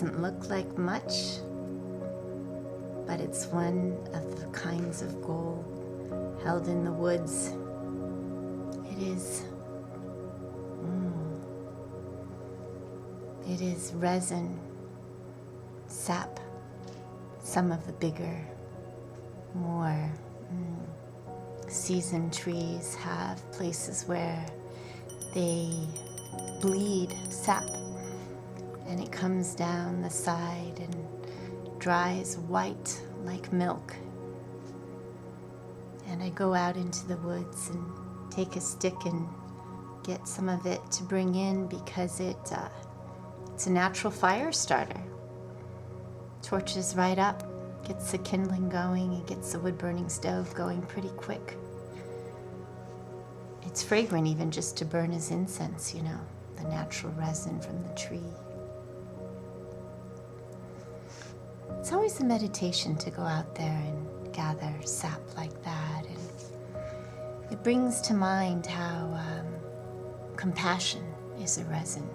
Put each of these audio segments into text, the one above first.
doesn't look like much, but it's one of the kinds of gold held in the woods. It is resin, sap. Some of the bigger, more seasoned trees have places where they bleed sap, and it comes down the side and dries white like milk. And I go out into the woods and take a stick and get some of it to bring in, because it's a natural fire starter. Torches right up, gets the kindling going, and gets the wood-burning stove going pretty quick. It's fragrant even just to burn as incense, the natural resin from the tree. It's always a meditation to go out there and gather sap like that, and it brings to mind how compassion is a resin.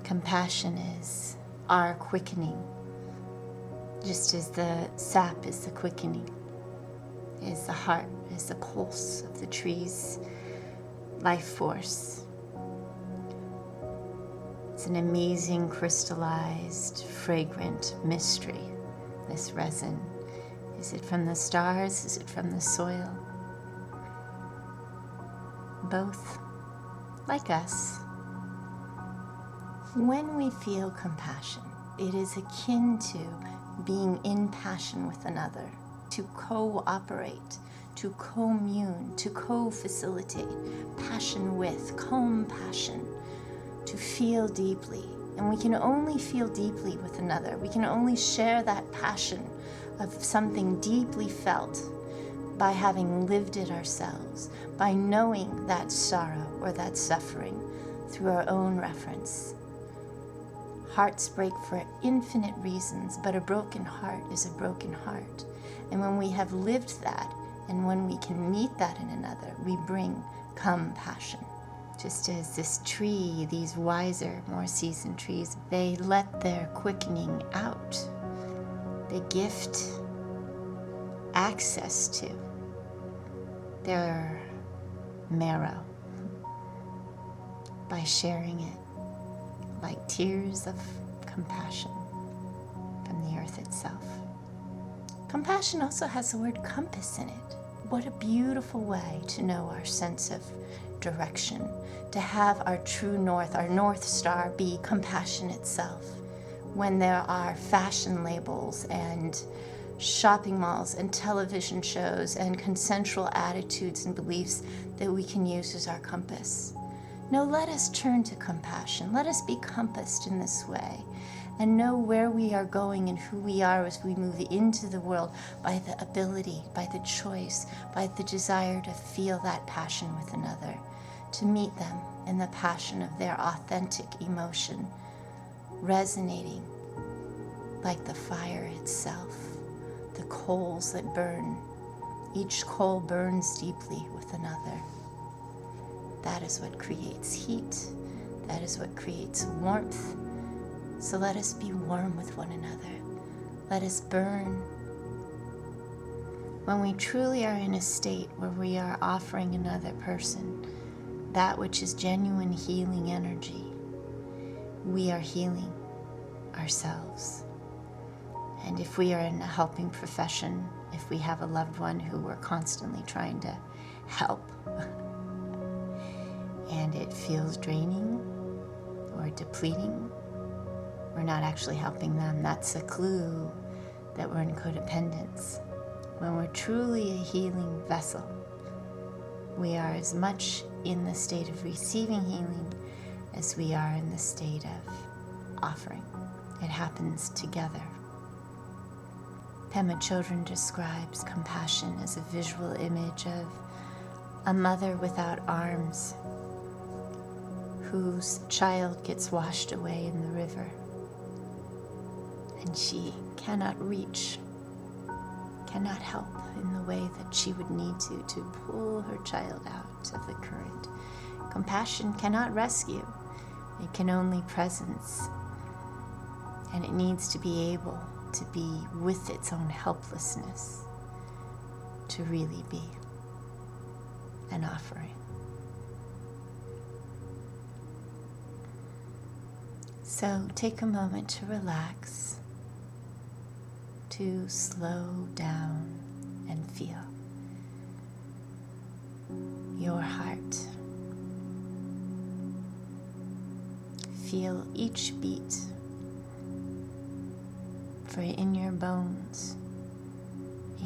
Compassion is our quickening, just as the sap is the quickening, is the heart, is the pulse of the tree's life force. It's an amazing, crystallized, fragrant mystery, this resin. Is it from the stars? Is it from the soil? Both, like us. When we feel compassion, it is akin to being in passion with another, to cooperate, to commune, to co-facilitate, passion with, compassion, to feel deeply. And we can only feel deeply with another. We can only share that passion of something deeply felt by having lived it ourselves, by knowing that sorrow or that suffering through our own reference. Hearts break for infinite reasons, but a broken heart is a broken heart. And when we have lived that, and when we can meet that in another, we bring compassion. Just as this tree, these wiser, more seasoned trees, they let their quickening out. They gift access to their marrow by sharing it, like tears of compassion from the earth itself. Compassion also has the word compass in it. What a beautiful way to know our sense of direction, to have our true north, our North Star, be compassion itself. When there are fashion labels and shopping malls and television shows and consensual attitudes and beliefs that we can use as our compass. No, let us turn to compassion. Let us be compassed in this way and know where we are going and who we are as we move into the world by the ability, by the choice, by the desire to feel that passion with another, to meet them in the passion of their authentic emotion, resonating like the fire itself, the coals that burn. Each coal burns deeply with another. That is what creates heat. That is what creates warmth. So let us be warm with one another. Let us burn. When we truly are in a state where we are offering another person that which is genuine healing energy, we are healing ourselves. And if we are in a helping profession, if we have a loved one who we're constantly trying to help, and it feels draining or depleting, we're not actually helping them. That's a clue that we're in codependence. When we're truly a healing vessel, we are as much in the state of receiving healing as we are in the state of offering. It happens together. Pema Chodron describes compassion as a visual image of a mother without arms whose child gets washed away in the river, and she cannot reach, cannot help in the way that she would need to pull her child out of the current. Compassion cannot rescue. It can only presence And it needs to be able to be with its own helplessness to really be an offering. So take a moment to relax, to slow down and feel your heart. Feel each beat, for in your bones,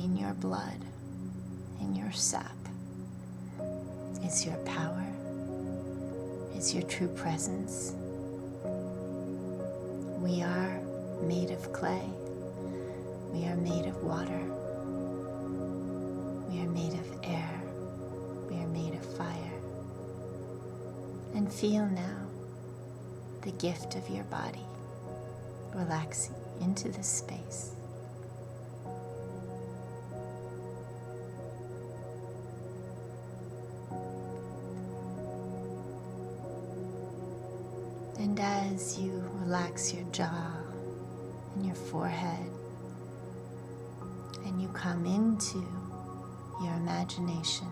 in your blood, in your sap is your power, is your true presence. We are made of clay. We are made of water. We are made of air. We are made of fire. And feel now the gift of your body relaxing into this space. And as you relax your jaw and your forehead, and you come into your imagination,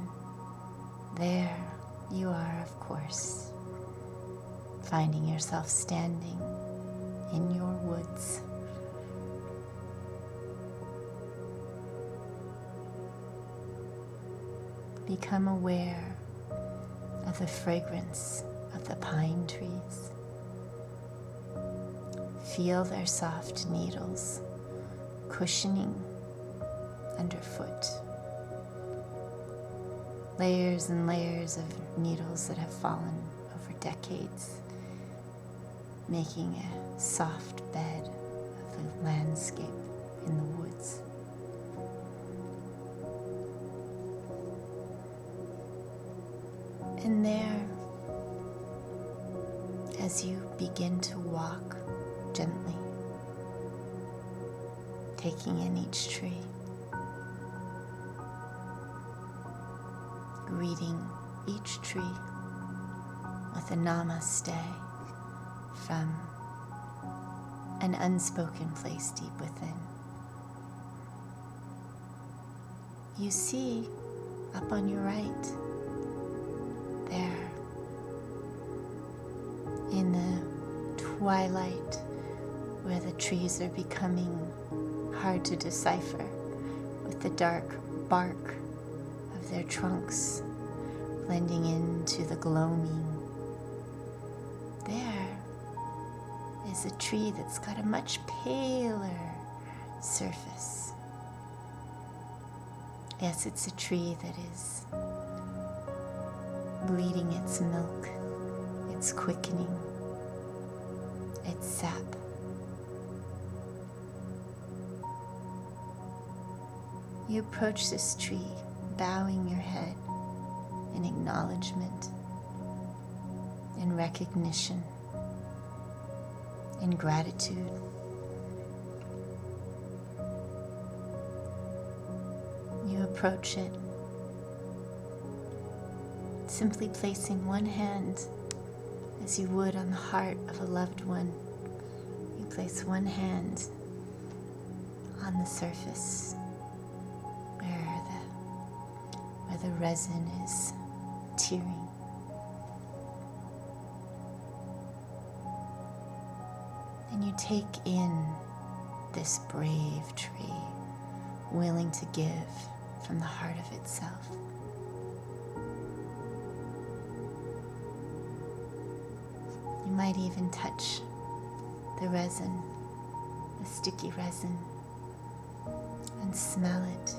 there you are, of course, finding yourself standing in your woods. Become aware of the fragrance of the pine trees. Feel their soft needles cushioning underfoot. Layers and layers of needles that have fallen over decades, making a soft bed of the landscape in the woods. And there, as you begin to walk gently, taking in each tree, greeting each tree with a namaste from an unspoken place deep within. You see up on your right, there, in the twilight where the trees are becoming hard to decipher with the dark bark of their trunks blending into the gloaming, there is a tree that's got a much paler surface. Yes, it's a tree that is bleeding its milk, its quickening, its sap. You approach this tree, bowing your head in acknowledgement, in recognition, in gratitude. You approach it, simply placing one hand as you would on the heart of a loved one. You place one hand on the surface where the resin is tearing. And you take in this brave tree, willing to give from the heart of itself. You might even touch the resin, the sticky resin, and smell it,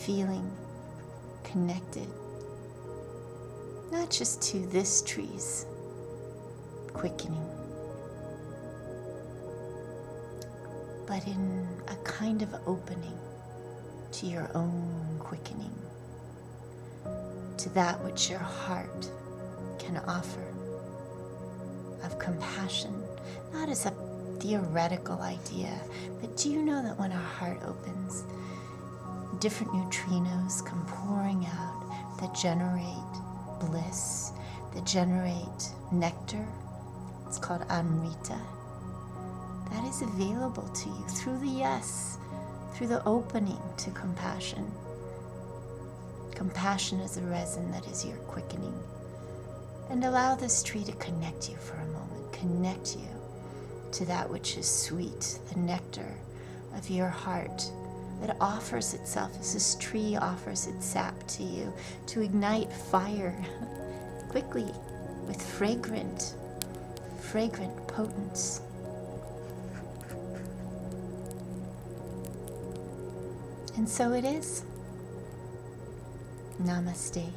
feeling connected, not just to this tree's quickening, but in a kind of opening to your own quickening, to that which your heart can offer of compassion, not as a theoretical idea, but do you know that when our heart opens, different neutrinos come pouring out that generate bliss, that generate nectar? It's called amrita. that is available to you through the yes, through the opening to compassion. Compassion is a resin that is your quickening. And allow this tree to connect you for a moment, connect you to that which is sweet, the nectar of your heart that offers itself as this tree offers its sap to you to ignite fire quickly with fragrant potence. And so it is. Namaste.